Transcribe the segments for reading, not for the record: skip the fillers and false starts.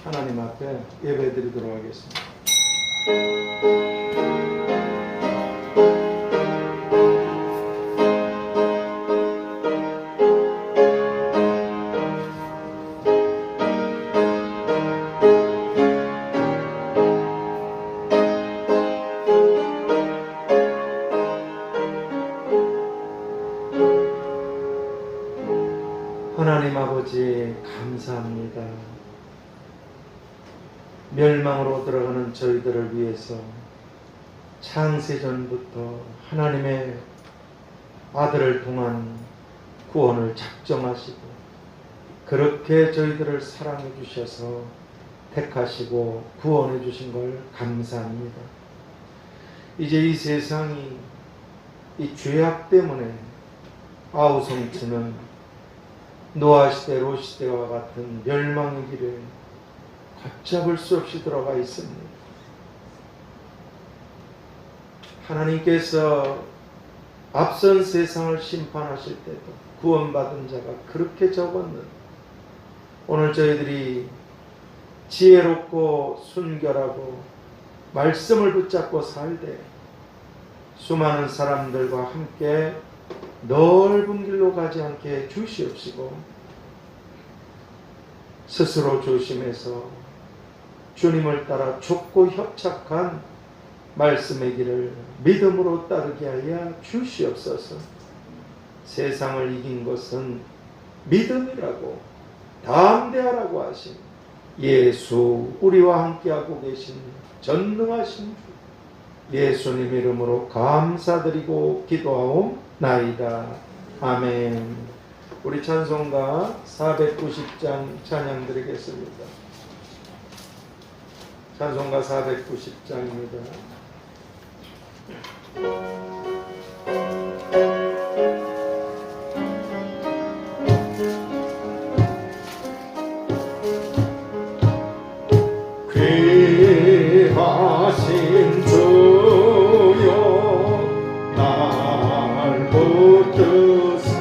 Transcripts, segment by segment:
하나님 앞에 예배드리도록 하겠습니다. 하나님 아버지 감사합니다. 멸망으로 들어가는 저희들을 위해서 창세전부터 하나님의 아들을 통한 구원을 작정하시고 그렇게 저희들을 사랑해 주셔서 택하시고 구원해 주신 걸 감사합니다. 이제 이 세상이 이 죄악 때문에 아우성치는 노아시대 롯시대와 같은 멸망의 길에 걷잡을 수 없이 들어가 있습니다. 하나님께서 앞선 세상을 심판하실 때도 구원받은 자가 그렇게 적었는데 오늘 저희들이 지혜롭고 순결하고 말씀을 붙잡고 살되 수많은 사람들과 함께 넓은 길로 가지 않게 주시옵시고 스스로 조심해서 주님을 따라 좁고 협착한 말씀의 길을 믿음으로 따르게 하여 주시옵소서. 세상을 이긴 것은 믿음이라고 담대하라고 하신 예수 우리와 함께하고 계신 전능하신 주 예수님 이름으로 감사드리고 기도하옵나이다. 아멘. 우리 찬송가 490장 찬양 드리겠습니다. 찬송가 490장입니다. 귀하신 주여 날 붙드사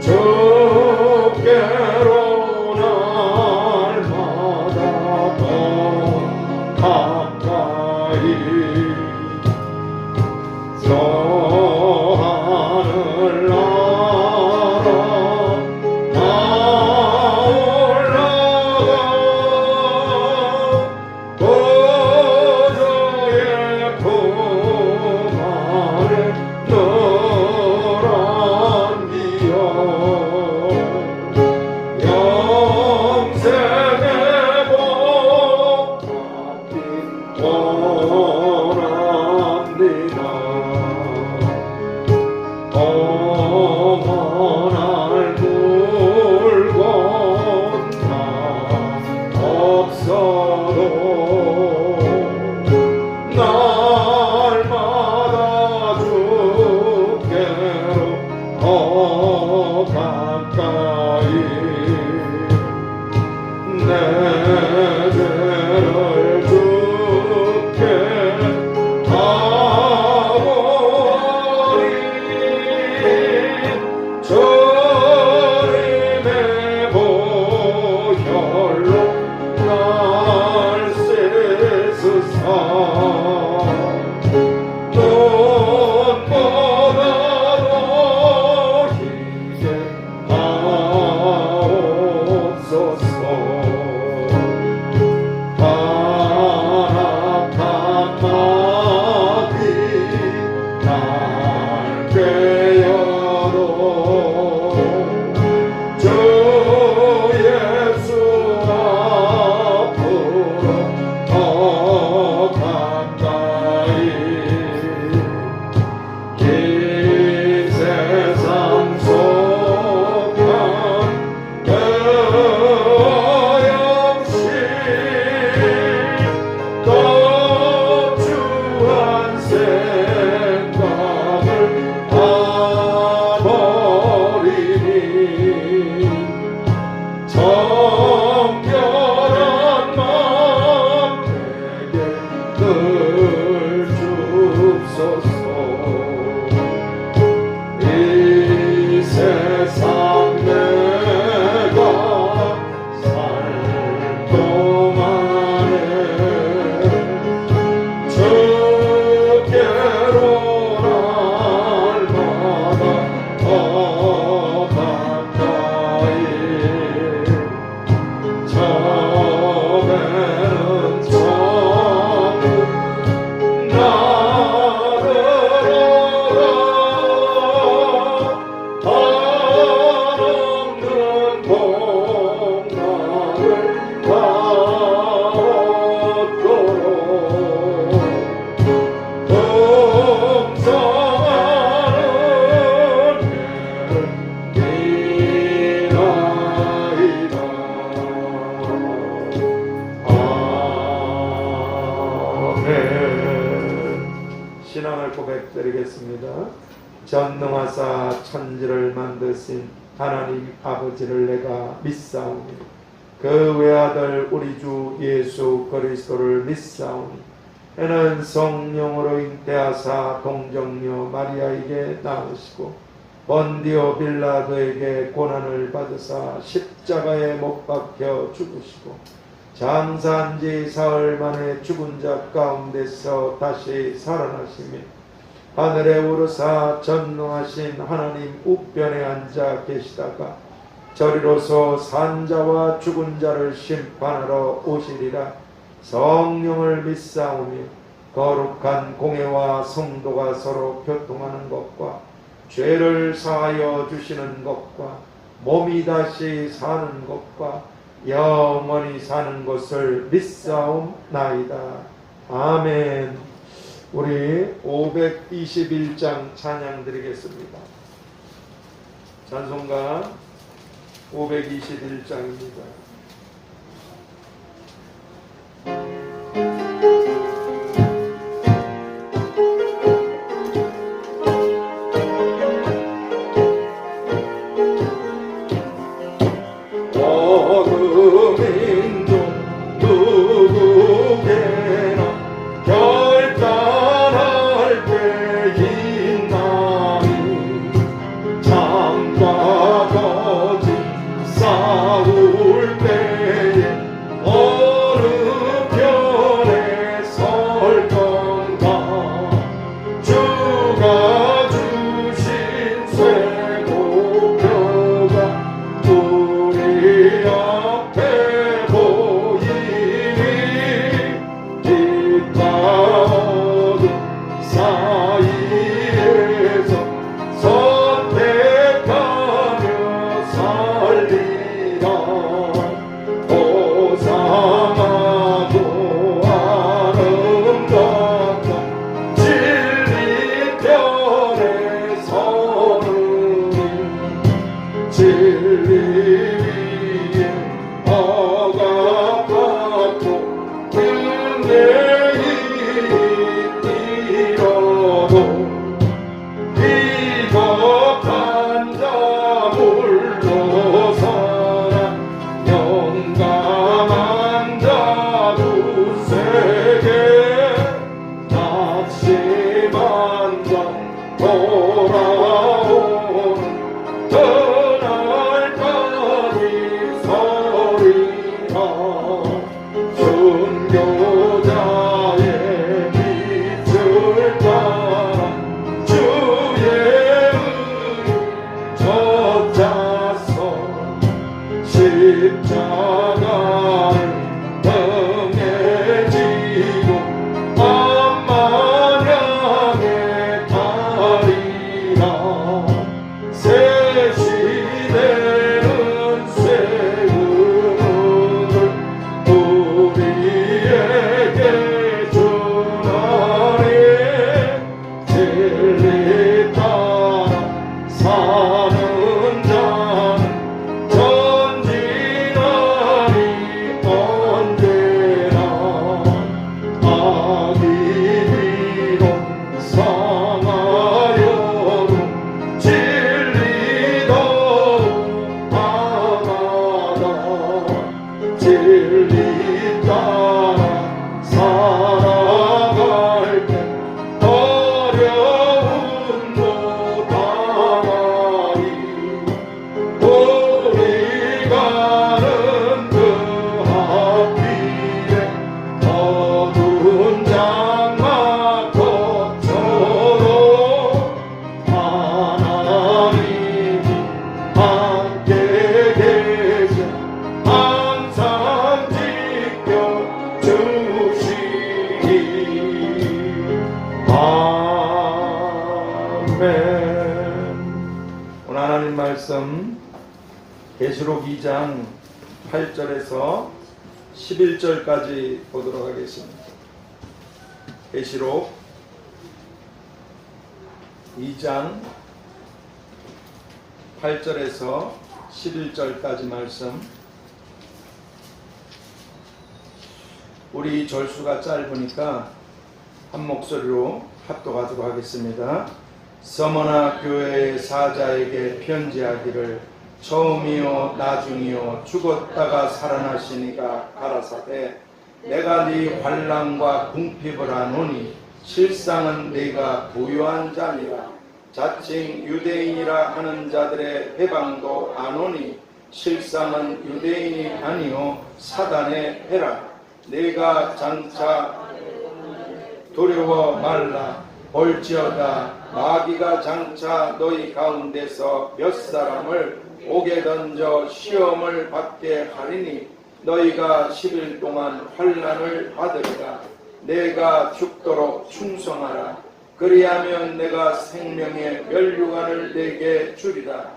주께로 날마다 더 가까이 저 하늘 나라 이 세상 내가 전능하사 천지를 만드신 하나님 아버지를 내가 믿사오니 그 외아들 우리 주 예수 그리스도를 믿사오니 이는 성령으로 잉태하사 동정녀 마리아에게 낳으시고 본디오 빌라도에게 고난을 받으사 십자가에 못 박혀 죽으시고 장사한 지 사흘 만에 죽은 자 가운데서 다시 살아나시며 하늘에 오르사 전능하신 하나님 우편에 앉아 계시다가 저리로서 산자와 죽은 자를 심판하러 오시리라. 성령을 믿사오며 거룩한 공회와 성도가 서로 교통하는 것과 죄를 사하여 주시는 것과 몸이 다시 사는 것과 영원히 사는 것을 믿사옵나이다. 아멘. 우리 521장 찬양 드리겠습니다. 찬송가 521장입니다. 계시록 2장 8절에서 11절까지 보도록 하겠습니다. 계시록 2장 8절에서 11절까지 말씀. 우리 절수가 짧으니까 한 목소리로 합독하도록 하겠습니다. 서머나 교회의 사자에게 편지하기를 처음이요 나중이요 죽었다가 살아나시니가 가라사대 내가 네 환난과 궁핍을 아노니 실상은 네가 부유한 자니라. 자칭 유대인이라 하는 자들의 해방도 아노니 실상은 유대인이 아니요 사단의 해라. 네가 장차 두려워 말라. 볼지어다 마귀가 장차 너희 가운데서 몇 사람을 옥에 던져 시험을 받게 하리니 너희가 10일 동안 환난을 받으리라. 내가 죽도록 충성하라. 그리하면 내가 생명의 멸류관을 내게 주리라.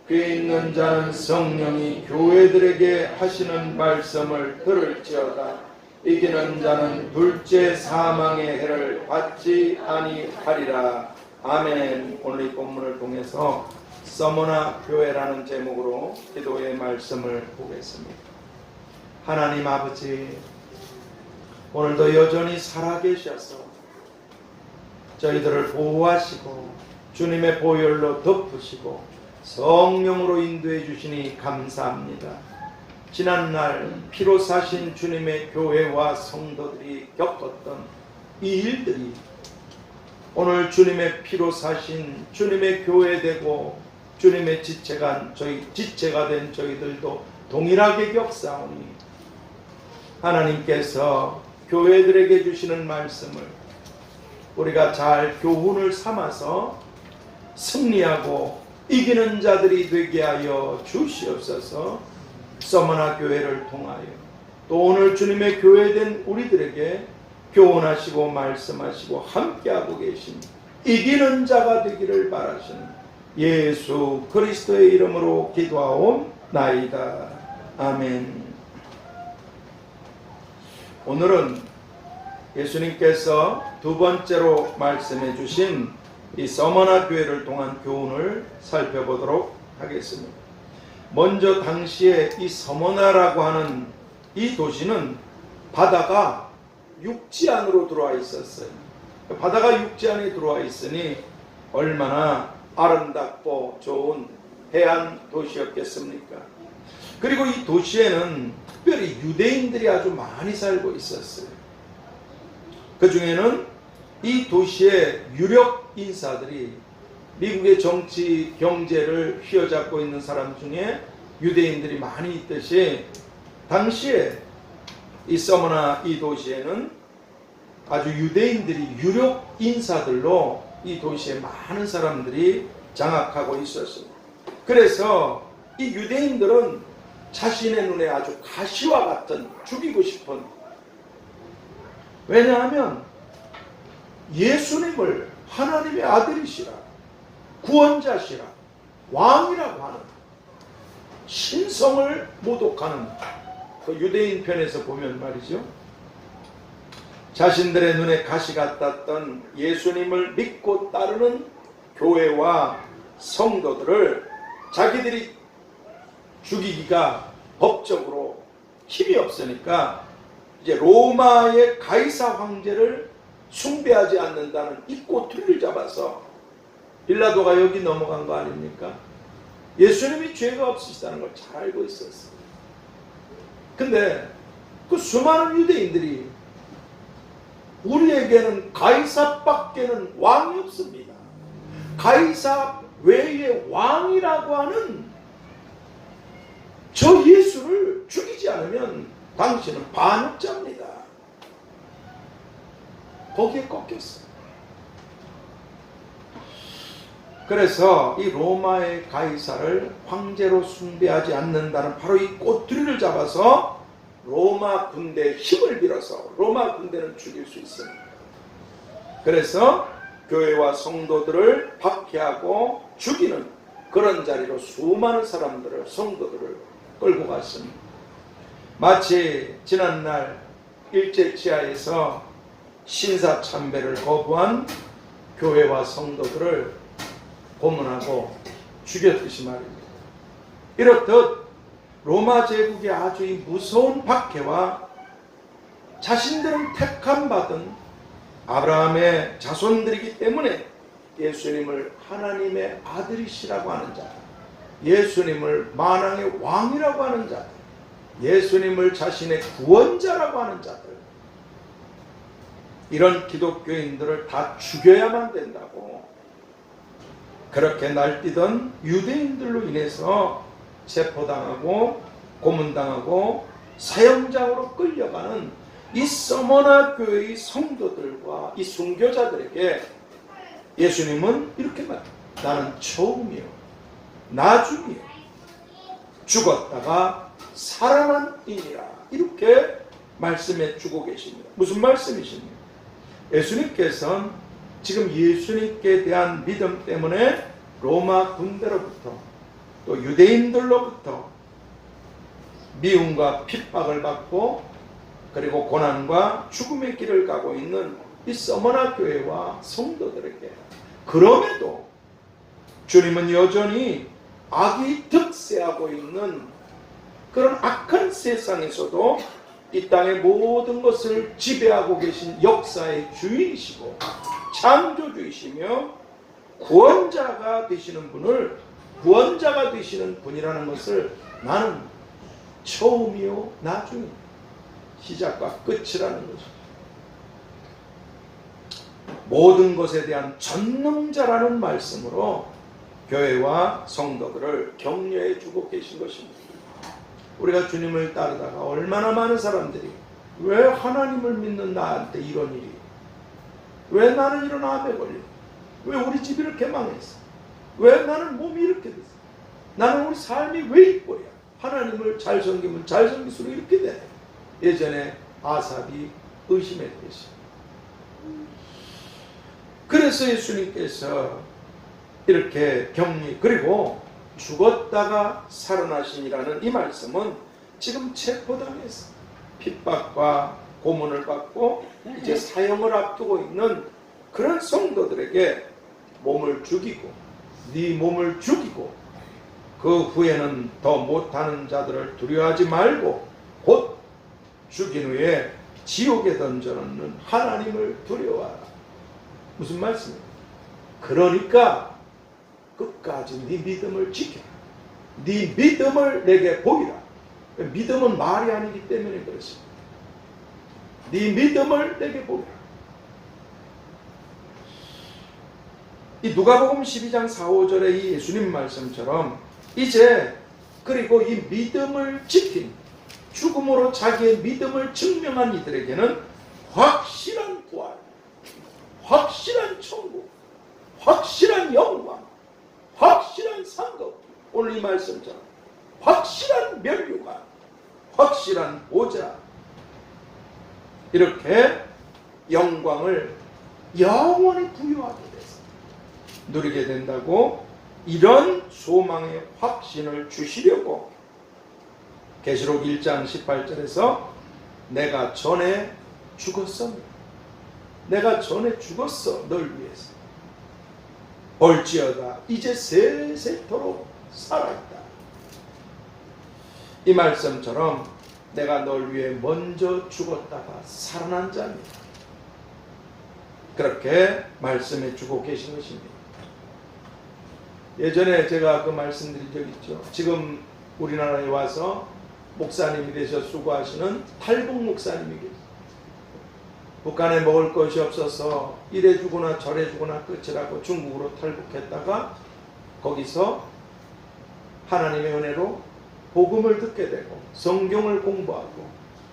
귀 있는 자는 성령이 교회들에게 하시는 말씀을 들을지어다. 이기는 자는 둘째 사망의 해를 받지 아니하리라. 아멘. 오늘 이 본문을 통해서 서머나 교회라는 제목으로 기도의 말씀을 보겠습니다. 하나님 아버지, 오늘도 여전히 살아계셔서 저희들을 보호하시고 주님의 보혈로 덮으시고 성령으로 인도해 주시니 감사합니다. 지난날 피로 사신 주님의 교회와 성도들이 겪었던 이 일들이 오늘 주님의 피로 사신 주님의 교회 되고 주님의 지체가 된 저희들도 동일하게 겪사오니 하나님께서 교회들에게 주시는 말씀을 우리가 잘 교훈을 삼아서 승리하고 이기는 자들이 되게 하여 주시옵소서. 서머나 교회를 통하여 또 오늘 주님의 교회된 우리들에게 교훈하시고 말씀하시고 함께하고 계신 이기는 자가 되기를 바라시는 예수 그리스도의 이름으로 기도하옵나이다. 아멘. 오늘은 예수님께서 두 번째로 말씀해 주신 이 서머나 교회를 통한 교훈을 살펴보도록 하겠습니다. 먼저 당시에 이 서머나라고 하는 이 도시는 바다가 육지 안으로 들어와 있었어요. 바다가 육지 안에 들어와 있으니 얼마나 아름답고 좋은 해안 도시였겠습니까? 그리고 이 도시에는 특별히 유대인들이 아주 많이 살고 있었어요. 그 중에는 이 도시의 유력 인사들이 미국의 정치, 경제를 휘어잡고 있는 사람 중에 유대인들이 많이 있듯이 당시에 이 서머나 이 도시에는 아주 유대인들이 유력 인사들로 이 도시에 많은 사람들이 장악하고 있었습니다. 그래서 이 유대인들은 자신의 눈에 아주 가시와 같은 죽이고 싶은, 왜냐하면 예수님을 하나님의 아들이시라, 구원자시라, 왕이라고 하는 신성을 모독하는 그 유대인 편에서 보면 말이죠, 자신들의 눈에 가시 같았던 예수님을 믿고 따르는 교회와 성도들을 자기들이 죽이기가 법적으로 힘이 없으니까 이제 로마의 가이사 황제를 숭배하지 않는다는 이 꼬투리를 잡아서, 빌라도가 여기 넘어간 거 아닙니까? 예수님이 죄가 없으시다는 걸 잘 알고 있었어요. 근데 그 수많은 유대인들이 우리에게는 가이사밖에는 왕이 없습니다, 가이사 외에 왕이라고 하는 저 예수를 죽이지 않으면 당신은 반역자입니다. 거기에 꺾였어요. 그래서 이 로마의 가이사를 황제로 숭배하지 않는다는 바로 이 꼬투리를 잡아서 로마 군대의 힘을 빌어서 로마 군대는 죽일 수 있습니다. 그래서 교회와 성도들을 박해하고 죽이는 그런 자리로 수많은 사람들을, 성도들을 끌고 갔습니다. 마치 지난날 일제치하에서 신사참배를 거부한 교회와 성도들을 고문하고 죽였듯이 말입니다. 이렇듯 로마 제국의 아주 무서운 박해와 자신들은 택함받은 아브라함의 자손들이기 때문에 예수님을 하나님의 아들이시라고 하는 자, 예수님을 만왕의 왕이라고 하는 자들, 예수님을 자신의 구원자라고 하는 자들, 이런 기독교인들을 다 죽여야만 된다고 그렇게 날뛰던 유대인들로 인해서 체포당하고 고문당하고 사형장으로 끌려가는 이 서머나 교회의 성도들과 이 순교자들에게 예수님은 이렇게 말합니다. 나는 처음이요 나중이요 죽었다가 살아난 이니라, 이렇게 말씀해 주고 계십니다. 무슨 말씀이십니까? 예수님께서는 지금 예수님께 대한 믿음 때문에 로마 군대로부터 또 유대인들로부터 미움과 핍박을 받고 그리고 고난과 죽음의 길을 가고 있는 이 서머나 교회와 성도들에게, 그럼에도 주님은 여전히 악이 득세하고 있는 그런 악한 세상에서도 이 땅의 모든 것을 지배하고 계신 역사의 주인이시고 창조주이시며 구원자가 되시는 분을, 구원자가 되시는 분이라는 것을 나는 처음이요 나중이요, 시작과 끝이라는 거죠. 모든 것에 대한 전능자라는 말씀으로 교회와 성도들을 격려해 주고 계신 것입니다. 우리가 주님을 따르다가 얼마나 많은 사람들이 왜 하나님을 믿는 나한테 이런 일이, 왜 나는 이런 암에 걸려, 왜 우리 집이 이렇게 망했어, 왜 나는 몸이 이렇게 됐어, 나는 우리 삶이 왜 이거야, 하나님을 잘 섬기면 잘 섬길수록 이렇게 돼. 예전에 아삽이 의심했듯이. 그래서 예수님께서 이렇게 격리, 그리고 죽었다가 살아나시니라는 이 말씀은 지금 체포당해서 핍박과 고문을 받고 이제 사형을 앞두고 있는 그런 성도들에게 몸을 죽이고, 네 몸을 죽이고 그 후에는 더 못하는 자들을 두려워하지 말고 곧 죽인 후에 지옥에 던져놓는 하나님을 두려워하라. 무슨 말씀이에요? 그러니까 끝까지 네 믿음을 지켜라. 네 믿음을 내게 보이라. 믿음은 말이 아니기 때문에 그렇습니다. 네 믿음을 내게 보이라. 이 누가복음 12장 4, 5절의 이 예수님 말씀처럼 이제 그리고 이 믿음을 지킨, 죽음으로 자기의 믿음을 증명한 이들에게는 확실한 부활, 확실한 천국, 확실한 영광, 확실한 상급, 오늘 이 말씀처럼 확실한 면류관, 확실한 보좌, 이렇게 영광을 영원히 부여하게 돼서 누리게 된다고, 이런 소망의 확신을 주시려고 계시록 1장 18절에서 내가 전에 죽었어, 내가 전에 죽었어 널 위해서, 볼지어다 이제 세세토록 살아있다. 이 말씀처럼 내가 널 위해 먼저 죽었다가 살아난 자입니다. 그렇게 말씀해 주고 계신 것입니다. 예전에 제가 그 말씀드린 적 있죠. 지금 우리나라에 와서 목사님이 되셔 수고하시는 탈북 목사님이 계세요. 북한에 먹을 것이 없어서 이래 주거나 저래 주거나 끝이라고 중국으로 탈북했다가 거기서 하나님의 은혜로 복음을 듣게 되고 성경을 공부하고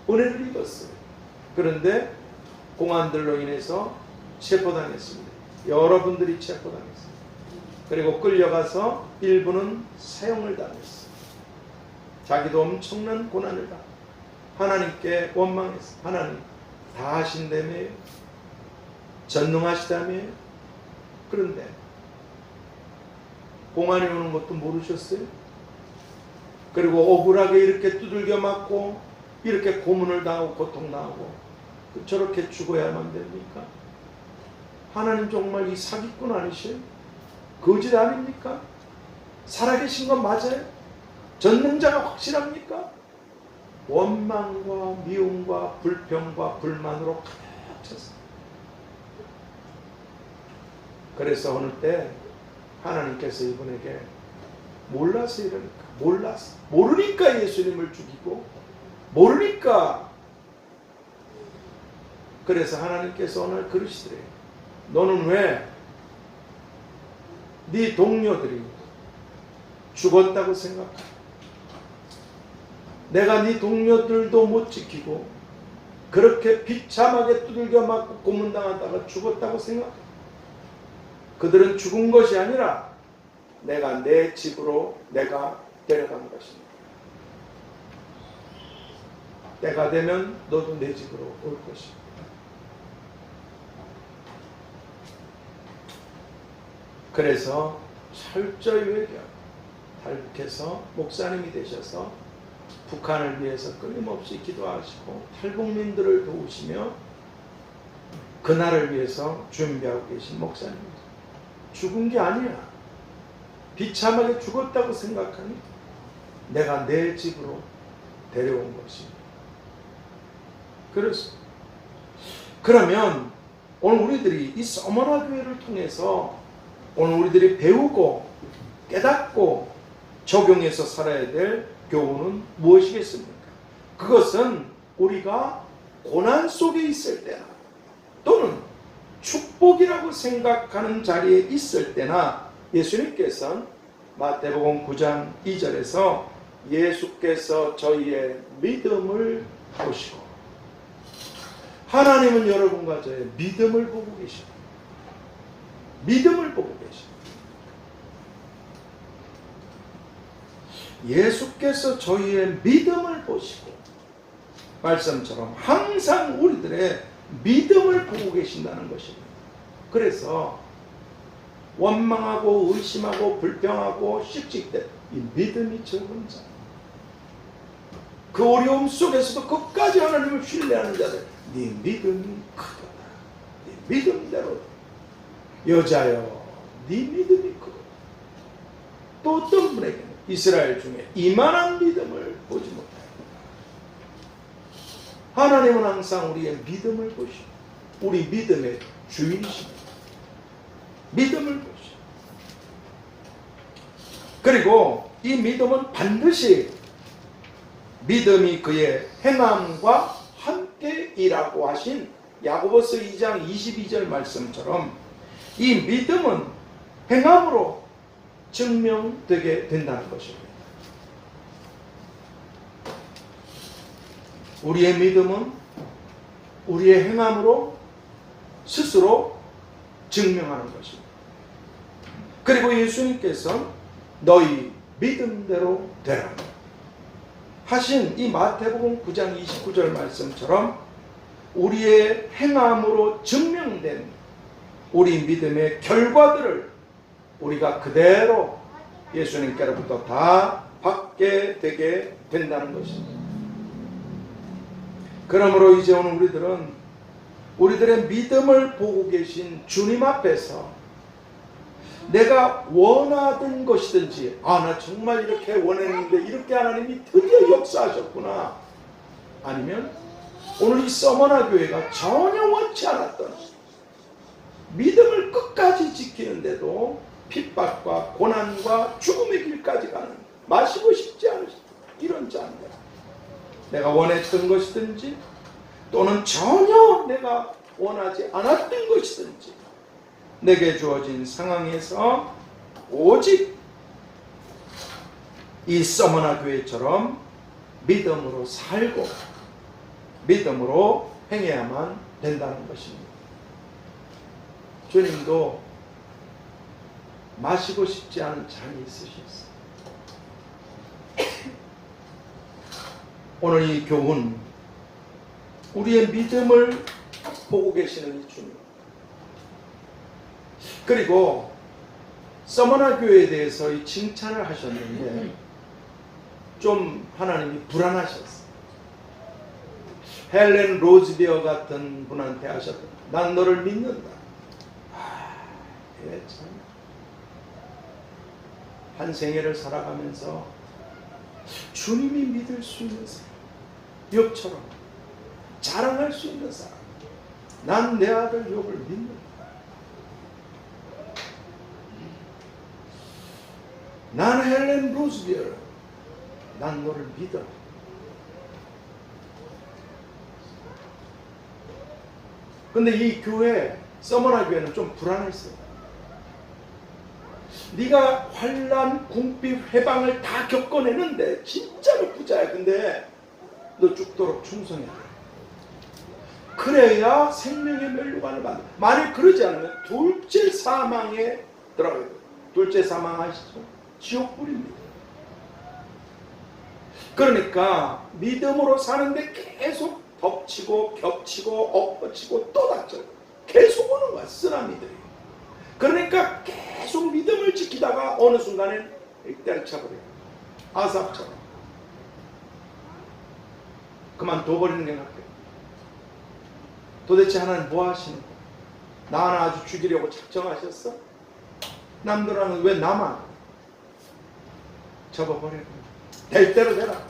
은혜를 입었어요. 그런데 공안들로 인해서 체포당했습니다. 여러분들이 체포당했어요. 그리고 끌려가서 일부는 사형을 당했어요. 자기도 엄청난 고난을 당했어요. 하나님께 원망했어요. 하나님 다 하신다며요, 전능하시다며요. 그런데 공안이 오는 것도 모르셨어요? 그리고 억울하게 이렇게 두들겨 맞고 이렇게 고문을 당하고 고통당하고 저렇게 죽어야만 됩니까? 하나님 정말 이 사기꾼 아니시요? 거짓 아닙니까? 살아계신 건 맞아요? 전능자가 확실합니까? 원망과 미움과 불평과 불만으로 가득 찼어요. 그래서 어느 때 하나님께서 이분에게 몰라서 이러니까, 몰라서, 모르니까 예수님을 죽이고, 모르니까. 그래서 하나님께서 오늘 그러시더래요. 너는 왜 네 동료들이 죽었다고 생각해? 내가 네 동료들도 못 지키고 그렇게 비참하게 두들겨 맞고 고문당하다가 죽었다고 생각해? 그들은 죽은 것이 아니라 내가 내 집으로 내가 데려간 것입니다. 때가 되면 너도 내 집으로 올 것입니다. 그래서 철저히 외교, 탈북해서 목사님이 되셔서 북한을 위해서 끊임없이 기도하시고 탈북민들을 도우시며 그날을 위해서 준비하고 계신 목사님입니다. 죽은 게 아니야. 비참하게 죽었다고 생각하니 내가 내 집으로 데려온 것입니다. 그러면 오늘 우리들이 이 서머나 교회를 통해서 오늘 우리들이 배우고 깨닫고 적용해서 살아야 될 교훈은 무엇이겠습니까? 그것은 우리가 고난 속에 있을 때나 또는 축복이라고 생각하는 자리에 있을 때나 예수님께서는 마태복음 9장 2절에서 예수께서 저희의 믿음을 보시고, 하나님은 여러분과 저의 믿음을 보고 계십니다. 믿음을 보고 계십니다. 예수께서 저희의 믿음을 보시고, 말씀처럼 항상 우리들의 믿음을 보고 계신다는 것입니다. 그래서 원망하고 의심하고 불평하고 씩씩대 이 믿음이 적은 자, 그 어려움 속에서도 끝까지 하나님을 신뢰하는 자들, 네 믿음이 크다. 네 믿음대로. 여자여, 네 믿음이 크다. 또 어떤 분에게는 이스라엘 중에 이만한 믿음을 보지 못해요. 하나님은 항상 우리의 믿음을 보시고 우리 믿음의 주인이십니다. 믿음을 보시고, 그리고 이 믿음은 반드시 믿음이 그의 행함과 함께 일하고 하신 야고보서 2장 22절 말씀처럼 이 믿음은 행함으로 증명되게 된다는 것입니다. 우리의 믿음은 우리의 행함으로 스스로 증명하는 것입니다. 그리고 예수님께서 너희 믿음대로 되라 하신 이 마태복음 9장 29절 말씀처럼 우리의 행함으로 증명된 우리 믿음의 결과들을 우리가 그대로 예수님께로부터 다 받게 되게 된다는 것입니다. 그러므로 이제 오늘 우리들의 믿음을 보고 계신 주님 앞에서 내가 원하던 것이든지, 나 정말 이렇게 원했는데 이렇게 하나님이 드디어 역사하셨구나, 아니면 오늘 이 서머나 교회가 전혀 원치 않았던 믿음을 끝까지 지키는데도 핍박과 고난과 죽음의 길까지 가는, 마시고 싶지 않은 이런 자인데, 내가 원했던 것이든지 또는 전혀 내가 원하지 않았던 것이든지 내게 주어진 상황에서 오직 이 서머나 교회처럼 믿음으로 살고 믿음으로 행해야만 된다는 것입니다. 주님도 마시고 싶지 않은 잔이 있으셨어요. 오늘 이 교훈, 우리의 믿음을 보고 계시는 이 주님, 그리고 서머나 교회에 대해서 이 칭찬을 하셨는데 좀 하나님이 불안하셨어요. 헬렌 로즈비어 같은 분한테 하셨던, 난 너를 믿는다. 참. 한 생애를 살아가면서 주님이 믿을 수 있는 사람, 욥처럼 자랑할 수 있는 사람, 난 내 아들 욥을 믿는다. 난 헬렌 루즈벨, 난 너를 믿어. 근데 이 교회, 서머나 교회는 좀 불안했어요. 네가 환난, 궁핍, 해방을 다 겪어내는데 진짜로 부자야. 근데 너 죽도록 충성해야 돼. 그래야 생명의 멸류관을 받는. 만약 그러지 않으면 둘째 사망에 들어가요. 둘째 사망 아시죠? 지옥불입니다. 그러니까 믿음으로 사는데 계속 덮치고 겹치고 엎어치고 또 닥쳐요. 계속 오는 거야, 쓰나미들이. 그러니까 계속 믿음을 지키다가 어느 순간에 때려쳐버려요. 아삽처럼. 그만둬버리는 게 낫겠다. 도대체 하나님 뭐 하시는 거야? 나 하나 아주 죽이려고 작정하셨어? 남들은 왜 나만? 접어버려. 될 대로 되라.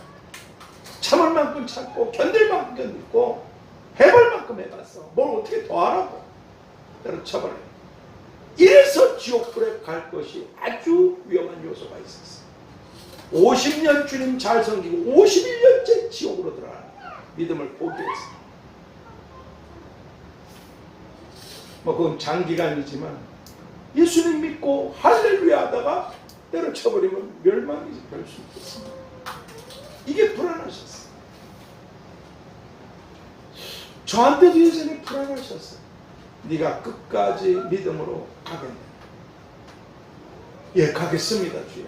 참을 만큼 참고 견딜 만큼 견디고 해볼 만큼 해봤어. 뭘 어떻게 더 하라고. 때려쳐버려. 이래서 지옥불에 갈 것이 아주 위험한 요소가 있었어. 50년 주님 잘 섬기고 51년째 지옥으로 들어가는 믿음을 포기했어. 뭐 그건 장기간이지만 예수님 믿고 할렐루야 하다가 때려쳐버리면 멸망이 될 수 있겠습니다. 이게 불안하셨어요. 저한테도 예전에 불안하셨어요. 네가 끝까지 믿음으로 가겠네. 예, 가겠습니다, 주여.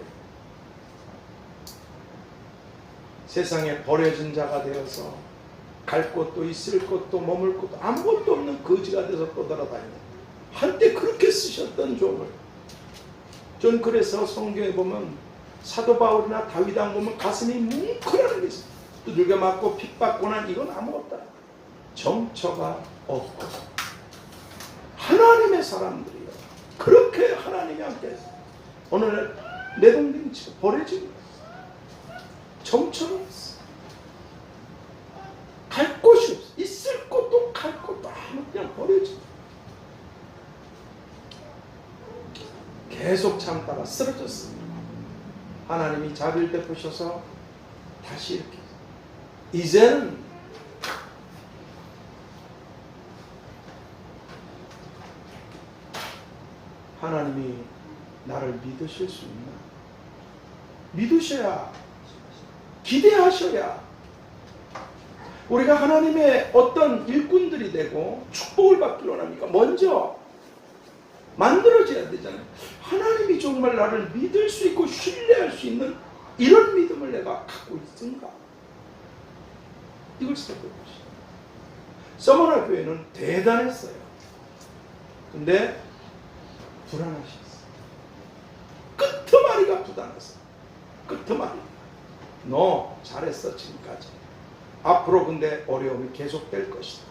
세상에 버려진 자가 되어서 갈 곳도 있을 곳도 머물 곳도 아무것도 없는 거지가 돼서 떠돌아다니는, 한때 그렇게 쓰셨던 종을. 전 그래서 성경에 보면 사도 바울이나 다윗왕 보면 가슴이 뭉클하는 게 있어요. 두들겨 맞고 핍받고 난 이건 아무것도 아니에요. 정처가 없고 하나님의 사람들이요, 그렇게 하나님이 함께 했어요. 어느 날 내동댕이 치고 버려진 거예요. 정처가 없어. 갈 곳이 없어. 있을 곳도 갈 곳도 아무 그냥 버려진 거예요. 계속 참다가 쓰러졌습니다. 하나님이 자비를 베푸셔서 다시 이렇게, 이제는 하나님이 나를 믿으실 수 있나? 믿으셔야, 기대하셔야 우리가 하나님의 어떤 일꾼들이 되고 축복을 받기로 합니까? 먼저 만들어져야 되잖아요. 하나님이 정말 나를 믿을 수 있고 신뢰할 수 있는 이런 믿음을 내가 갖고 있는가? 이걸 살펴보시죠. 서머나 교회는 대단했어요. 근데 불안하셨어요. 끄트머리가 부담했어요. 끄트머리. 너 잘했어 지금까지. 앞으로 근데 어려움이 계속될 것이다.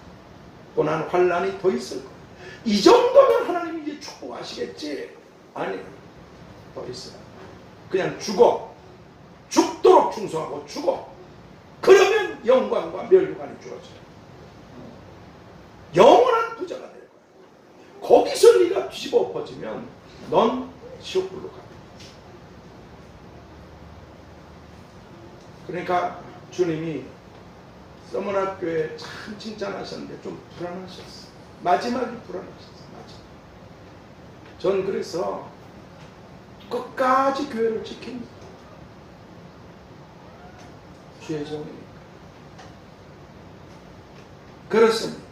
또 난 환난이 더 있을 거야. 이 정도면 하나님이 이제 축복하시겠지? 아니, 더 있어요. 그냥 죽어. 죽도록 충성하고 죽어. 그러면 영광과 멸류관이 주어져요. 영원한 부자가 될 거야. 거기서 네가 뒤집어 엎어지면 넌 지옥불로 가. 그러니까 주님이 서머나 교회 참 칭찬하셨는데 좀 불안하셨어요. 마지막이 불안하셨어요. 마지막. 전 그래서 끝까지 교회를 지킵니다. 주의 종이니까. 그렇습니다.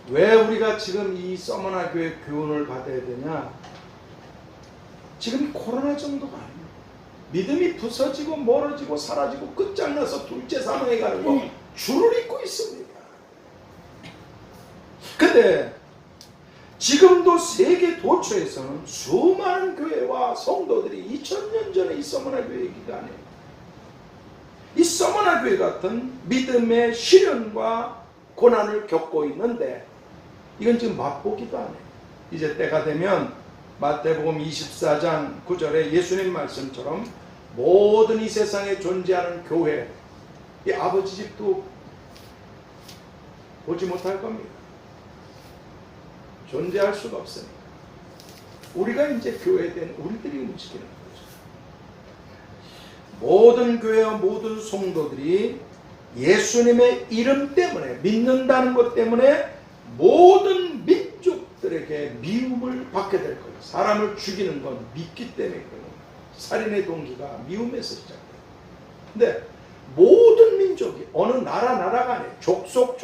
왜 우리가 지금 이 서머나 교회 교훈을 받아야 되냐? 지금 코로나 정도가 아닙니다. 믿음이 부서지고 멀어지고 사라지고 끝장나서 둘째 사망에 가는 거 줄을 잇고 있습니다. 근데 지금도 세계 도처에서는 수많은 교회와 성도들이 2000년 전에 이 서머나 교회 얘기가 아니에요. 이 서머나 교회 같은 믿음의 시련과 고난을 겪고 있는데 이건 지금 맛보기도 안 해요. 이제 때가 되면 마태복음 24장 9절에 예수님 말씀처럼 모든 이 세상에 존재하는 교회, 이 아버지 집도 보지 못할 겁니다. 존재할 수가 없으니까. 우리가 이제 교회된 우리들이 움직이는 거죠. 모든 교회와 모든 성도들이 예수님의 이름 때문에, 믿는다는 것 때문에 모든 민족들에게 미움을 받게 될 거예요. 사람을 죽이는 건 믿기 때문에 그래요. 살인의 동기가 미움에서 시작돼요. 근데 모든 민족이 어느 나라 간에 족속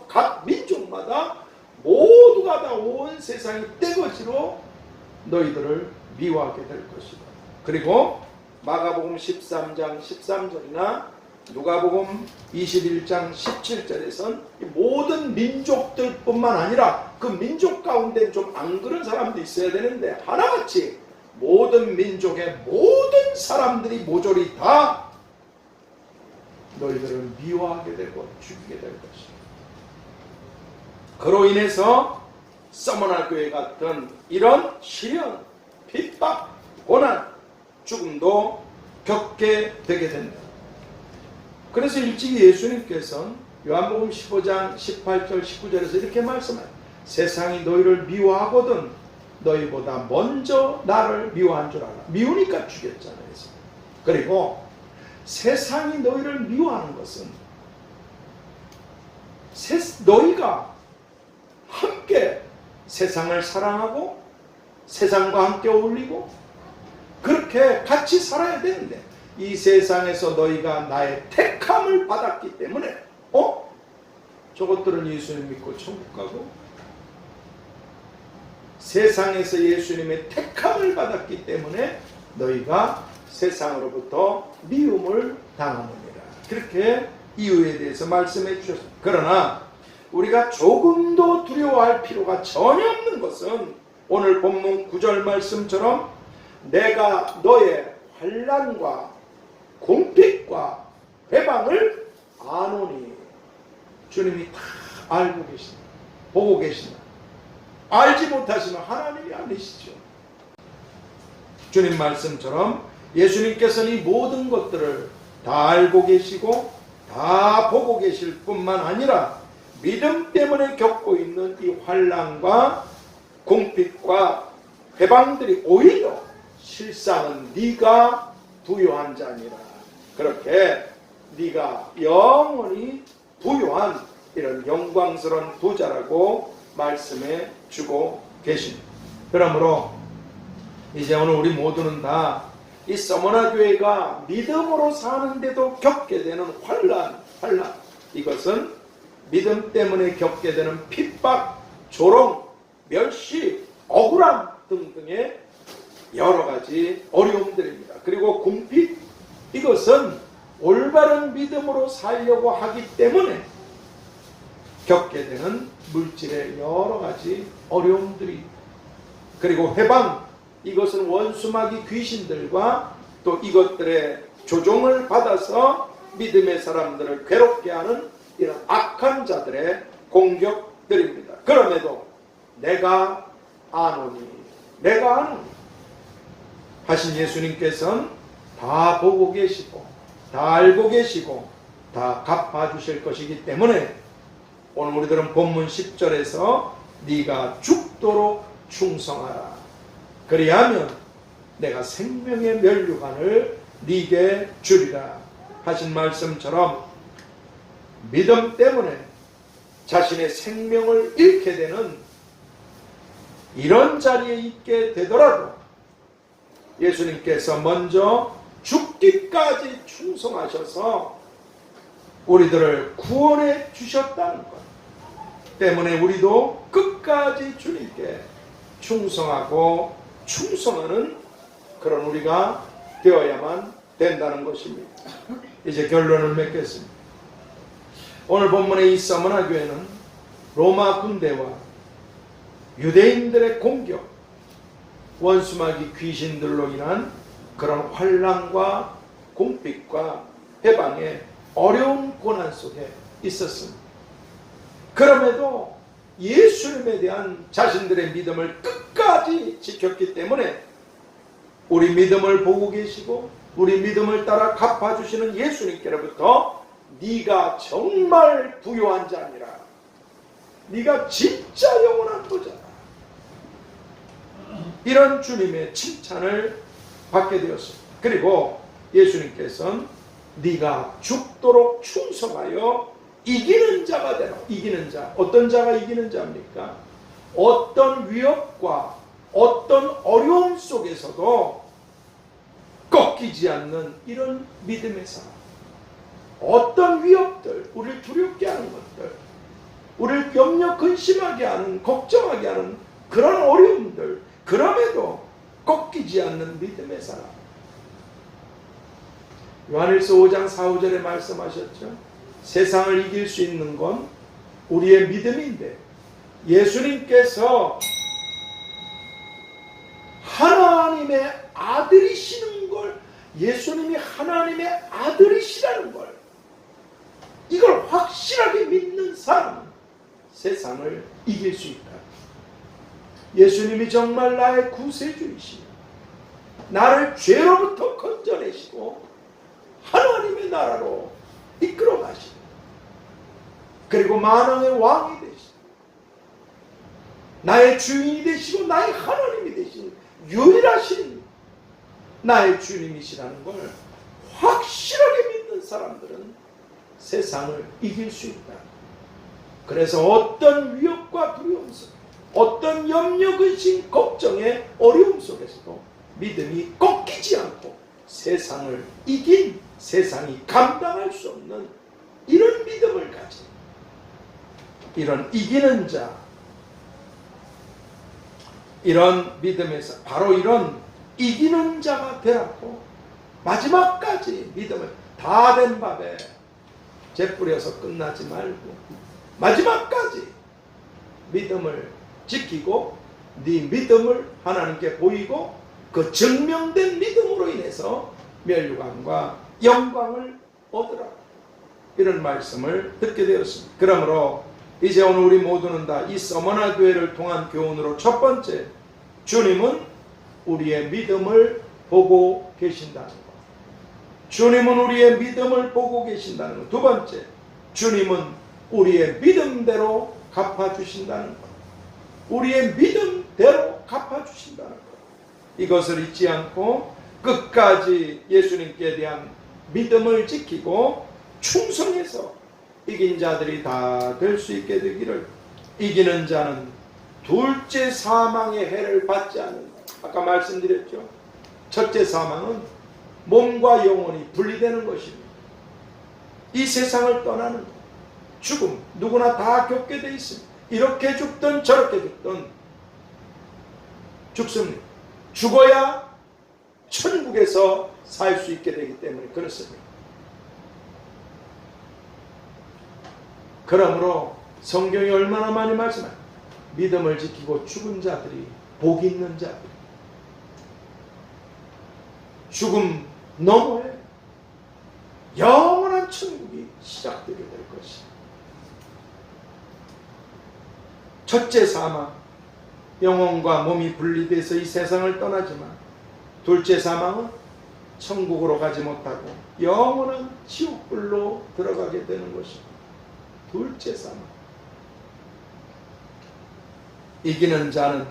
각 민족마다 모두가 다 온 세상이 떼거지로 너희들을 미워하게 될 것이다. 그리고 마가복음 13장 13절이나 누가복음 21장 17절에선 모든 민족들뿐만 아니라 그 민족 가운데 좀 안 그런 사람도 있어야 되는데 하나같이 모든 민족의 모든 사람들이 모조리 다 너희들을 미워하게 되고 죽이게 될 것이다. 그로 인해서 서머나 교회 같은 이런 시련, 핍박, 고난, 죽음도 겪게 되게 된다. 그래서 일찍이 예수님께서는 요한복음 15장 18절 19절에서 이렇게 말씀해요. 세상이 너희를 미워하거든 너희보다 먼저 나를 미워한 줄 알아. 미우니까 죽였잖아요. 그리고 세상이 너희를 미워하는 것은 너희가 함께 세상을 사랑하고 세상과 함께 어울리고 그렇게 같이 살아야 되는데 이 세상에서 너희가 나의 택함을 받았기 때문에 저것들은 예수님 믿고 천국 가고 세상에서 예수님의 택함을 받았기 때문에 너희가 세상으로부터 미움을 당하느니라. 그렇게 이유에 대해서 말씀해 주셨습니다. 그러나 우리가 조금도 두려워할 필요가 전혀 없는 것은 오늘 본문 9절 말씀처럼 내가 너의 환난과 공핍과 회방을 아노니. 주님이 다 알고 계신다. 보고 계신다. 알지 못하시면 하나님이 아니시죠. 주님 말씀처럼 예수님께서는 이 모든 것들을 다 알고 계시고 다 보고 계실 뿐만 아니라 믿음 때문에 겪고 있는 이 환난과 공핍과 회방들이 오히려 실상은 네가 부요한 자니라. 그렇게 네가 영원히 부요한 이런 영광스러운 부자라고 말씀해 주고 계십니다. 그러므로 이제 오늘 우리 모두는 다 이 서머나 교회가 믿음으로 사는데도 겪게 되는 환난 이것은 믿음 때문에 겪게 되는 핍박, 조롱, 멸시, 억울함 등등의 여러 가지 어려움들입니다. 그리고 궁핍, 이것은 올바른 믿음으로 살려고 하기 때문에 겪게 되는 물질의 여러 가지 어려움들이, 그리고 회방, 이것은 원수마귀 귀신들과 또 이것들의 조종을 받아서 믿음의 사람들을 괴롭게 하는 이런 악한 자들의 공격들입니다. 그럼에도 내가 아노니 하신 예수님께서는 다 보고 계시고 다 알고 계시고 다 갚아주실 것이기 때문에 오늘 우리들은 본문 10절에서 네가 죽도록 충성하라. 그리하면 내가 생명의 면류관을 네게 주리라 하신 말씀처럼 믿음 때문에 자신의 생명을 잃게 되는 이런 자리에 있게 되더라도 예수님께서 먼저 죽기까지 충성하셔서 우리들을 구원해 주셨다는 것 때문에 우리도 끝까지 주님께 충성하고 충성하는 그런 우리가 되어야만 된다는 것입니다. 이제 결론을 맺겠습니다. 오늘 본문의 이 서머나 교회는 로마 군대와 유대인들의 공격, 원수마귀 귀신들로 인한 그런 환난과 공핍과 해방의 어려운 고난 속에 있었습니다. 그럼에도 예수님에 대한 자신들의 믿음을 끝까지 지켰기 때문에 우리 믿음을 보고 계시고 우리 믿음을 따라 갚아주시는 예수님께로부터 네가 정말 부요한 자니라. 네가 진짜 영원한 부자다. 이런 주님의 칭찬을 받게 되었습니다. 그리고 예수님께서는 네가 죽도록 충성하여 이기는 자가 되라. 이기는 자, 어떤 자가 이기는 자입니까? 어떤 위협과 어떤 어려움 속에서도 꺾이지 않는 이런 믿음의 사람. 어떤 위협들, 우리를 두렵게 하는 것들, 우리를 염려 근심하게 하는, 걱정하게 하는 그런 어려움들, 그럼에도 꺾이지 않는 믿음의 사람. 요한일서 5장 4, 5절에 말씀하셨죠. 세상을 이길 수 있는 건 우리의 믿음인데, 예수님께서 하나님의 아들이시는 걸, 예수님이 하나님의 아들이시라는 걸, 이걸 확실하게 믿는 사람은 세상을 이길 수 있다. 예수님이 정말 나의 구세주이시며 나를 죄로부터 건져내시고 하나님의 나라로 이끌어 가시고, 그리고 만왕의 왕이 되시고 나의 주인이 되시고 나의 하나님이 되신 유일하신 나의 주님이시라는 걸 확실하게 믿는 사람들은 세상을 이길 수 있다. 그래서 어떤 위협과 두려움 속, 어떤 염려, 근심, 걱정의 어려움 속에서도 믿음이 꺾이지 않고 세상을 이긴, 세상이 감당할 수 없는 이런 믿음을 가진, 이런 이기는 자, 이런 믿음에서 바로 이런 이기는 자가 되라고 마지막까지 믿음을 다 된 밥에 재 뿌려서 끝나지 말고 마지막까지 믿음을 지키고 네 믿음을 하나님께 보이고 그 증명된 믿음으로 인해서 멸류관과 영광을 얻으라, 이런 말씀을 듣게 되었습니다. 그러므로 이제 오늘 우리 모두는 다 이 서머나 교회를 통한 교훈으로 첫 번째, 주님은 우리의 믿음을 보고 계신다는 것. 주님은 우리의 믿음을 보고 계신다는 것. 두 번째, 주님은 우리의 믿음대로 갚아주신다는 것. 우리의 믿음대로 갚아주신다는 것. 이것을 잊지 않고 끝까지 예수님께 대한 믿음을 지키고 충성해서 이긴 자들이 다 될 수 있게 되기를. 이기는 자는 둘째 사망의 해를 받지 않는다. 아까 말씀드렸죠. 첫째 사망은 몸과 영혼이 분리되는 것입니다. 이 세상을 떠나는 것, 죽음, 누구나 다 겪게 돼 있습니다. 이렇게 죽든 저렇게 죽든 죽습니다. 죽어야 천국에서 살 수 있게 되기 때문에 그렇습니다. 그러므로 성경이 얼마나 많이 말씀합니다. 믿음을 지키고 죽은 자들이 복이 있는 자들, 죽음 너머에 영원한 천국이 시작되게 될 것입니다. 첫째 사망, 영혼과 몸이 분리돼서 이 세상을 떠나지만, 둘째 사망은 천국으로 가지 못하고 영원한 지옥불로 들어가게 되는 것입니다. 둘째 사망. 이기는 자는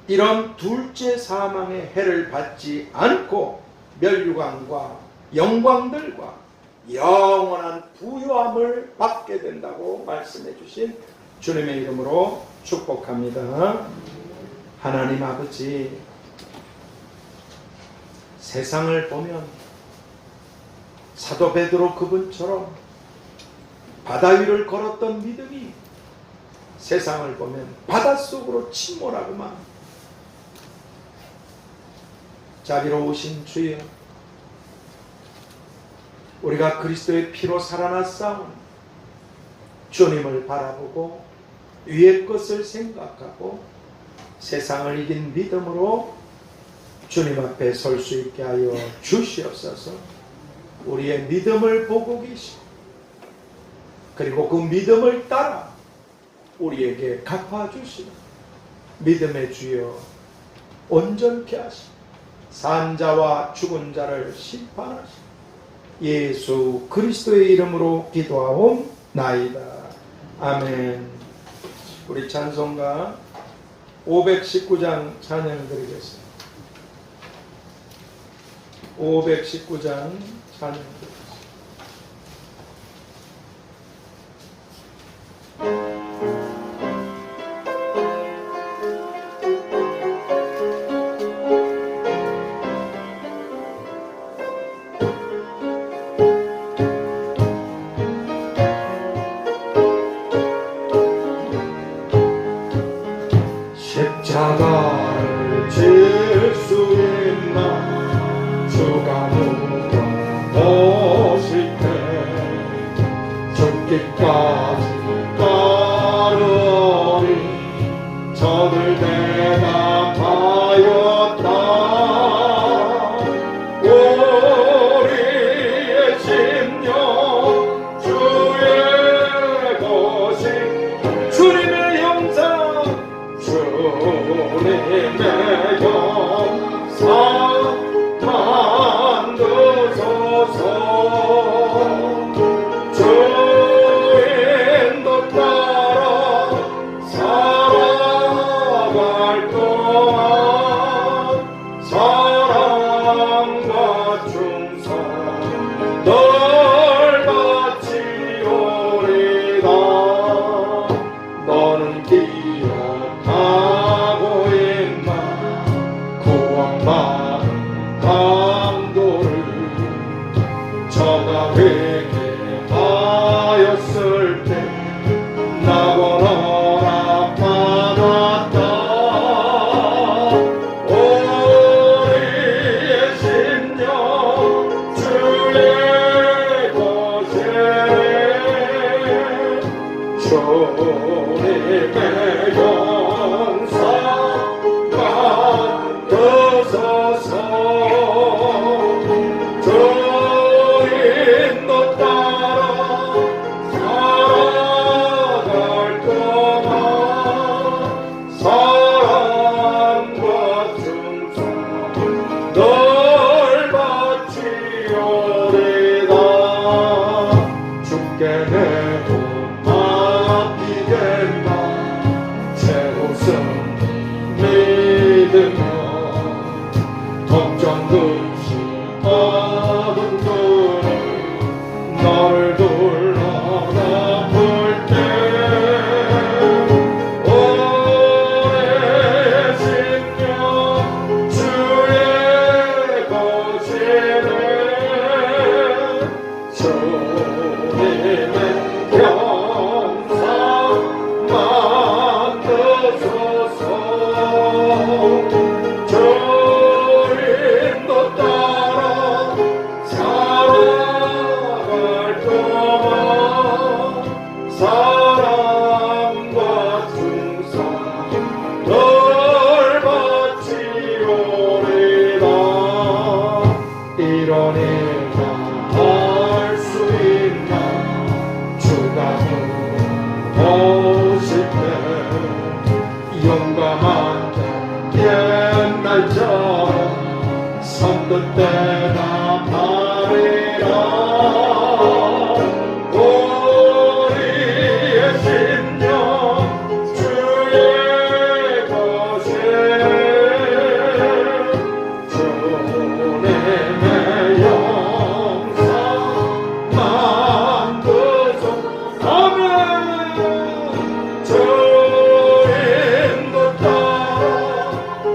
이런 둘째 사망의 해를 받지 않고 멸류관과 영광들과 영원한 부유함을 받게 된다고 말씀해 주신 주님의 이름으로 축복합니다. 하나님 아버지, 세상을 보면 사도 베드로 그분처럼 바다 위를 걸었던 믿음이 세상을 보면 바닷속으로 침몰하고만. 자비로우신 주여, 우리가 그리스도의 피로 살아났사오니 주님을 바라보고 위의 것을 생각하고 세상을 이긴 믿음으로 주님 앞에 설 수 있게 하여 주시옵소서. 우리의 믿음을 보고 계시고 그리고 그 믿음을 따라 우리에게 갚아주시는 믿음의 주여 온전케 하시고 산 자와 죽은 자를 심판하시고 예수 그리스도의 이름으로 기도하옵나이다. 아멘. 우리 찬송가 519장 찬양 드리겠습니다. 519장 찬양 드리겠습니다. 십자가를 질 수 있나 주가 물어보실 때 죽기까지 따르리 저들 대답하였다. 우리의 심령 주의 것이 주님의 형상 주님의 영상 만드소서. 주인도 따라 살아갈 동안 사랑과 충성 널 바치오리다. 너는 기억하고 있나 구원받은 강도를 저가 회개하였을 때 나고 허락받았다. 우리의 심령 주의 것이네. 주님의 영상 만드소서. 주인도 따라 살아갈 동안 사랑과 충성 널 바치오리다. 주께 내 돈 맡기겠나 제 웃음 믿으며 걱정 근심 얻은 그는 너를 둘러다 볼 때 오래의 심령 주의 것이네. 주님의 영상 만드소서. 주인도 따라 살아갈 동안 사랑과 충성 널 바치오리다. 이러니까 할 수 있나 주가 오실 때 용감한 옛날처럼 선뜻 대답하리라. 우리의 심령 주의 것이네. 주님의 영상 만드소서. 아멘. 주인도 따라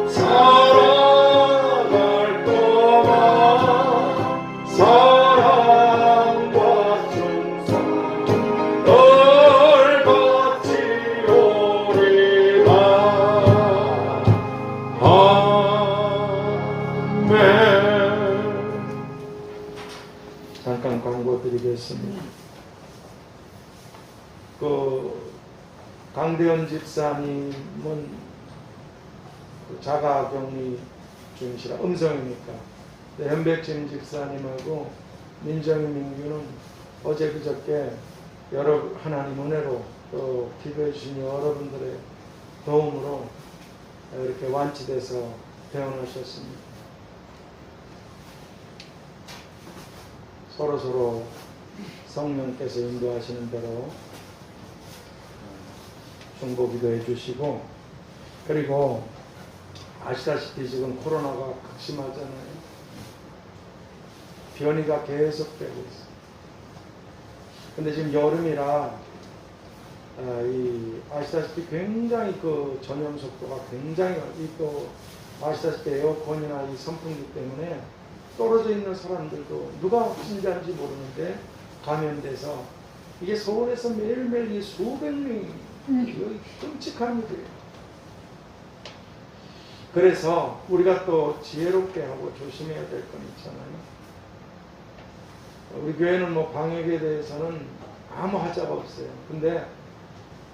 살아갈 동안 사랑과 충성 널 바치오리다. 아멘. 잠깐 광고 드리겠습니다. 강대현 집사님은 자가격리 중이시라 음성이니까. 현백진 집사님하고 민정희 민규는 어제 그저께 여러 하나님 은혜로 또 기도해 주신 여러분들의 도움으로 이렇게 완치돼서 퇴원하셨습니다. 서로 성령께서 인도하시는 대로 중보기도 해주시고 그리고 아시다시피 지금 코로나가 극심하잖아요. 변이가 계속되고 있어요. 근데 지금 여름이라 아시다시피 굉장히 그 전염 속도가 굉장히 또 아시다시피 에어컨이나 이 선풍기 때문에 떨어져 있는 사람들도 누가 확진자인지 모르는데 감염돼서 이게 서울에서 매일매일 이 수백 명이 이거 끔찍한 일이에요. 그래서 우리가 또 지혜롭게 하고 조심해야 될 건 있잖아요. 우리 교회는 뭐 방역에 대해서는 아무 하자가 없어요. 근데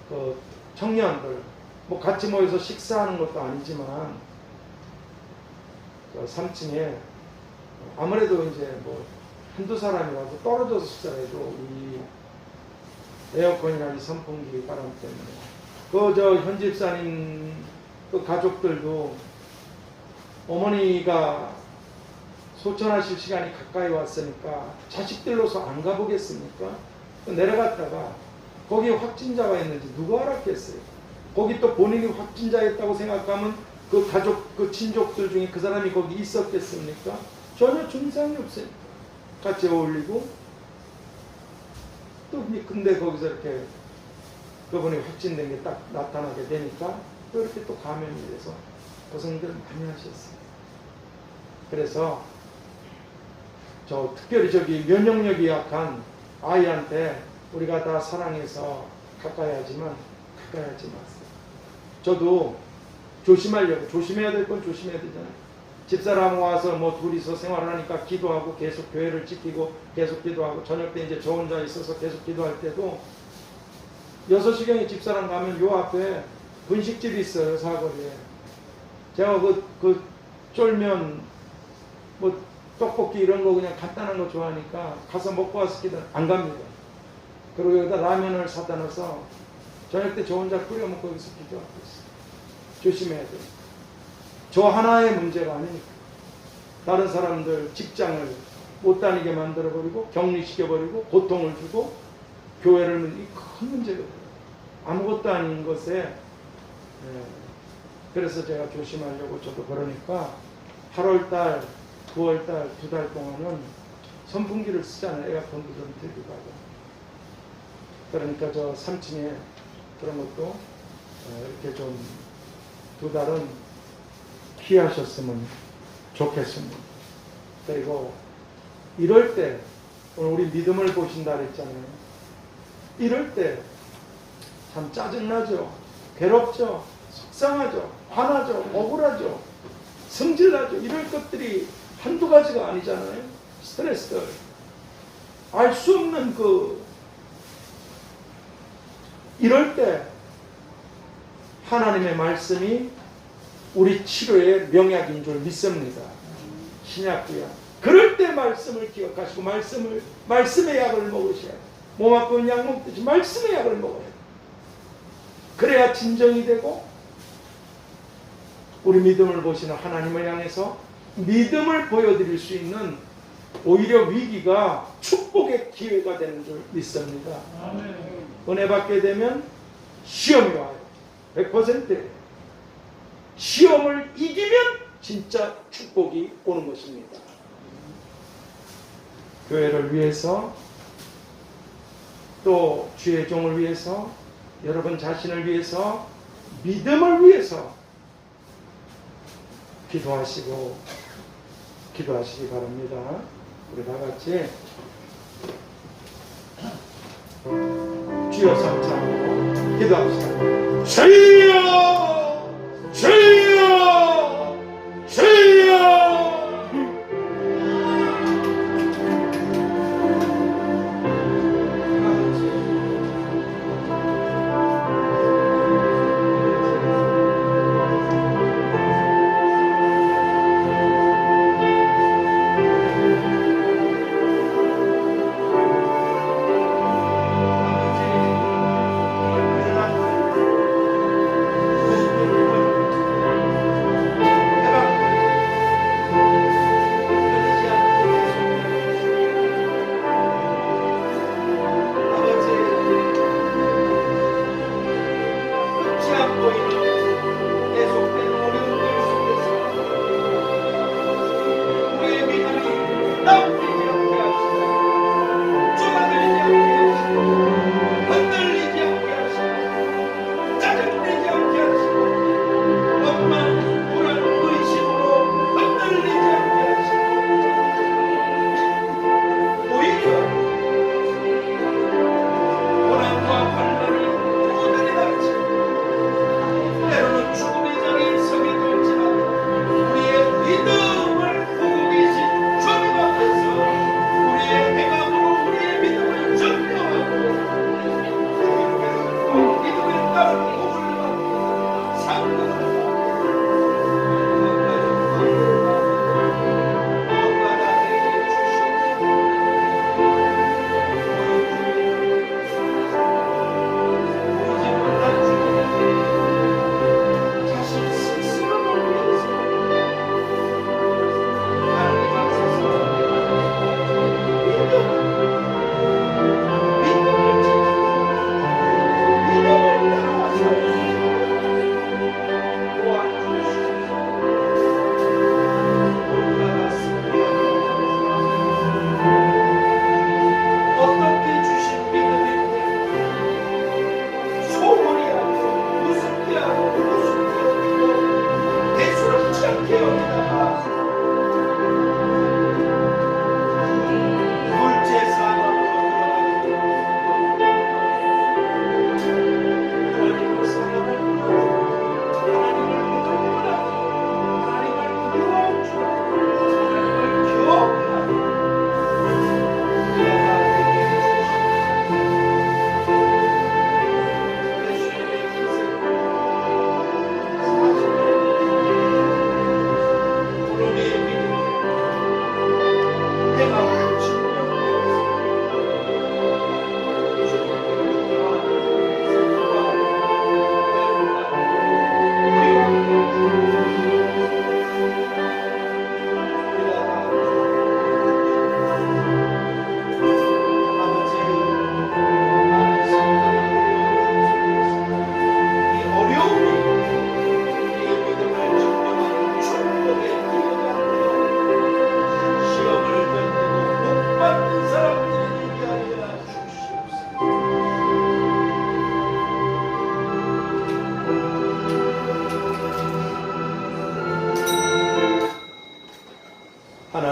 그 청년들 뭐 같이 모여서 식사하는 것도 아니지만 그 3층에 아무래도 이제 뭐 한두 사람이라도 떨어져서 식사를 해도 이 에어컨이나 이 선풍기 바람 때문에 그 현 집사님 그 가족들도 어머니가 소천하실 시간이 가까이 왔으니까 자식들로서 안 가보겠습니까? 내려갔다가 거기에 확진자가 있는지 누가 알았겠어요? 거기 또 본인이 확진자였다고 생각하면 그 가족, 그 친족들 중에 그 사람이 거기 있었겠습니까? 전혀 증상이 없어요. 같이 어울리고 또 근데 거기서 이렇게 그분이 확진된 게 딱 나타나게 되니까 또 이렇게 또 감염이 돼서 고생들 많이 하셨어요. 그래서 특별히 면역력이 약한 아이한테 우리가 다 사랑해서 가까이 하지만 가까이 하지 마세요. 저도 조심하려고, 조심해야 될 건 조심해야 되잖아요. 집사람 와서 뭐 둘이서 생활을 하니까 기도하고 계속 교회를 지키고 계속 기도하고 저녁 때 이제 저 혼자 있어서 계속 기도할 때도 6시경에 집사람 가면 요 앞에 분식집이 있어요. 사거리에. 제가 그 쫄면 뭐 떡볶이 이런 거 그냥 간단한 거 좋아하니까 가서 먹고 와서 기도 안 갑니다. 그리고 여기다 라면을 사다 놔서 저녁 때 저 혼자 끓여 먹고 여기서 기도하고 있어요. 조심해야 돼요. 저 하나의 문제가 아니니까. 다른 사람들 직장을 못 다니게 만들어버리고 격리시켜버리고 고통을 주고 교회를 큰 문제거든요. 아무것도 아닌 것에 그래서 제가 조심하려고 저도 그러니까 8월달 9월달 2달 동안은 선풍기를 쓰잖아요. 에어컨도 좀 들고 가고. 그러니까 저 3층에 그런 것도 이렇게 좀 2달은 피하셨으면 좋겠습니다. 그리고 이럴 때 오늘 우리 믿음을 보신다 그랬잖아요. 이럴 때 참 짜증나죠. 괴롭죠. 속상하죠. 화나죠. 억울하죠. 성질나죠. 이럴 것들이 한두 가지가 아니잖아요. 스트레스들. 알 수 없는 이럴 때 하나님의 말씀이 우리 치료의 명약인 줄 믿습니다. 신약구약. 그럴 때 말씀을 기억하시고 말씀의 약을 먹으셔야 돼요. 몸 아픈 약 먹듯이 말씀의 약을 먹어야 돼요. 그래야 진정이 되고 우리 믿음을 보시는 하나님을 향해서 믿음을 보여드릴 수 있는 오히려 위기가 축복의 기회가 되는 줄 믿습니다. 아멘. 은혜 받게 되면 시험이 와요. 100%예요. 시험을 이기면 진짜 축복이 오는 것입니다. 교회를 위해서 또 주의 종을 위해서 여러분 자신을 위해서 믿음을 위해서 기도하시기 바랍니다. 우리 다 같이 주여 삼창으로 기도합시다. 주여 주여 주여.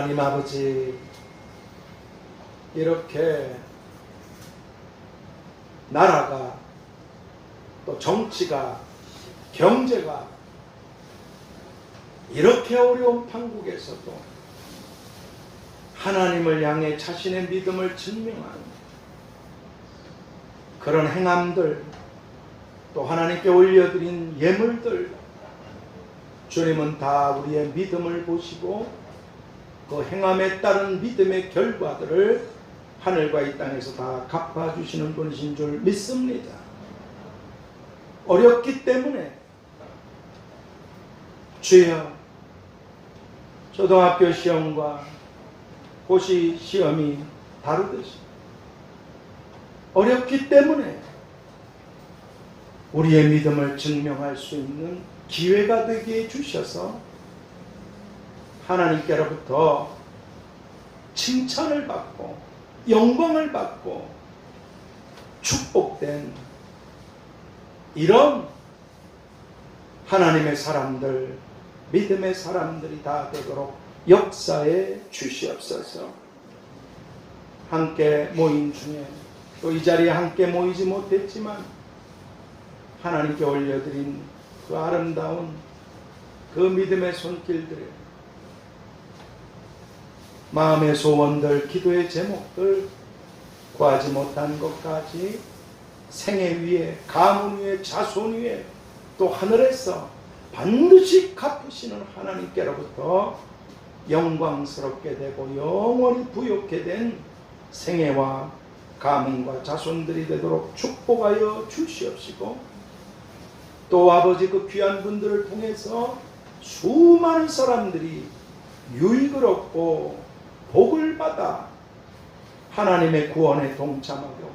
하나님 아버지, 이렇게 나라가 또 정치가 경제가 이렇게 어려운 판국에서도 하나님을 향해 자신의 믿음을 증명하는 그런 행함들, 또 하나님께 올려드린 예물들, 주님은 다 우리의 믿음을 보시고 그 행함에 따른 믿음의 결과들을 하늘과 이 땅에서 다 갚아주시는 분이신 줄 믿습니다. 어렵기 때문에 주여, 초등학교 시험과 고시 시험이 다르듯이 어렵기 때문에 우리의 믿음을 증명할 수 있는 기회가 되게 해주셔서 하나님께로부터 칭찬을 받고 영광을 받고 축복된 이런 하나님의 사람들, 믿음의 사람들이 다 되도록 역사에 주시옵소서. 함께 모인 중에 또 이 자리에 함께 모이지 못했지만 하나님께 올려드린 그 아름다운 그 믿음의 손길들에 마음의 소원들, 기도의 제목들, 구하지 못한 것까지 생애 위에, 가문 위에, 자손 위에, 또 하늘에서 반드시 갚으시는 하나님께로부터 영광스럽게 되고 영원히 부욕게 된 생애와 가문과 자손들이 되도록 축복하여 주시옵시고, 또 아버지 그 귀한 분들을 통해서 수많은 사람들이 유익을 얻고 복을 받아 하나님의 구원에 동참하고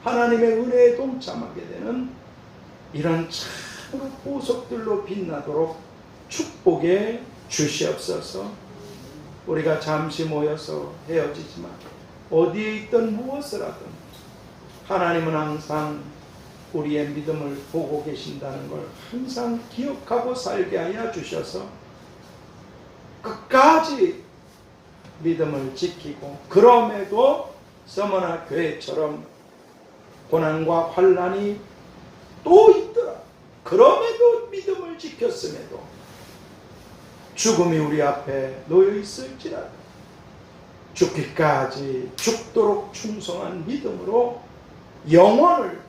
하나님의 은혜에 동참하게 되는 이런 참으로 보석들로 빛나도록 축복해 주시옵소서. 우리가 잠시 모여서 헤어지지만 어디에 있든 무엇을 하든 하나님은 항상 우리의 믿음을 보고 계신다는 걸 항상 기억하고 살게 하여 주셔서 끝까지 믿음을 지키고, 그럼에도 서머나 교회처럼 고난과 환난이 또 있더라, 그럼에도 믿음을 지켰음에도 죽음이 우리 앞에 놓여 있을지라도 죽기까지 죽도록 충성한 믿음으로 영원을,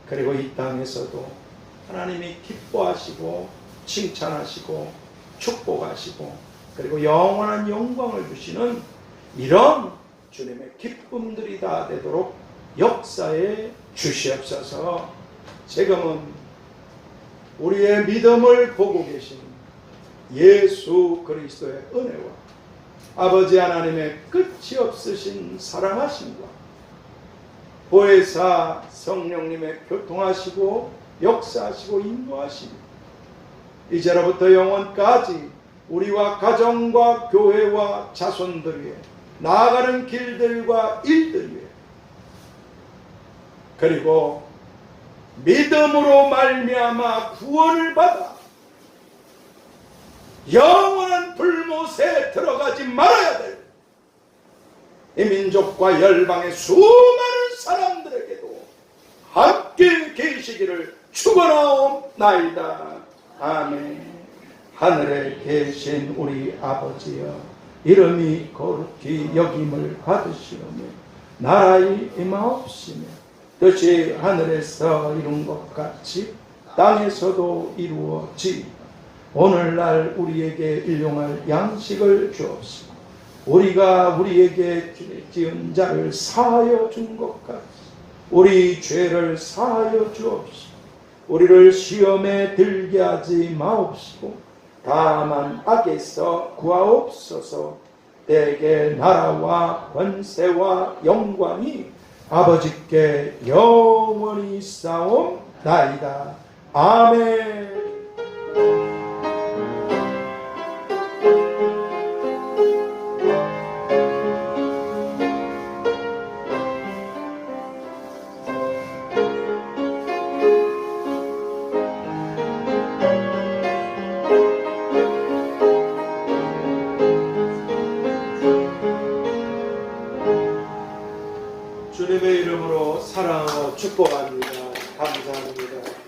그리고 이 땅에서도 하나님이 기뻐하시고 칭찬하시고 축복하시고 그리고 영원한 영광을 주시는 이런 주님의 기쁨들이 다 되도록 역사에 주시옵소서. 지금은 우리의 믿음을 보고 계신 예수 그리스도의 은혜와 아버지 하나님의 끝이 없으신 사랑하심과 보혜사 성령님의 교통하시고 역사하시고 인도하심, 이제로부터 영원까지 우리와 가정과 교회와 자손들 위에 나아가는 길들과 일들 위에, 그리고 믿음으로 말미암아 구원을 받아 영원한 불못에 들어가지 말아야 될 이 민족과 열방의 수많은 사람들에게도 함께 계시기를 축원하옵나이다. 아멘. 하늘에 계신 우리 아버지여, 이름이 거룩히 여김을 받으시오며 나라의 임하옵시며 뜻이 하늘에서 이룬 것 같이 땅에서도 이루어지이다. 오늘날 우리에게 일용할 양식을 주옵시고 우리가 우리에게 지은 자를 사하여 준 것 같이 우리 죄를 사하여 주옵시고 우리를 시험에 들게 하지 마옵시고 다만 악에서 구하옵소서. 대개 나라와 권세와 영광이 아버지께 영원히 있사옵나이다. 아멘. 주의 이름으로 사랑하고 축복합니다. 감사합니다.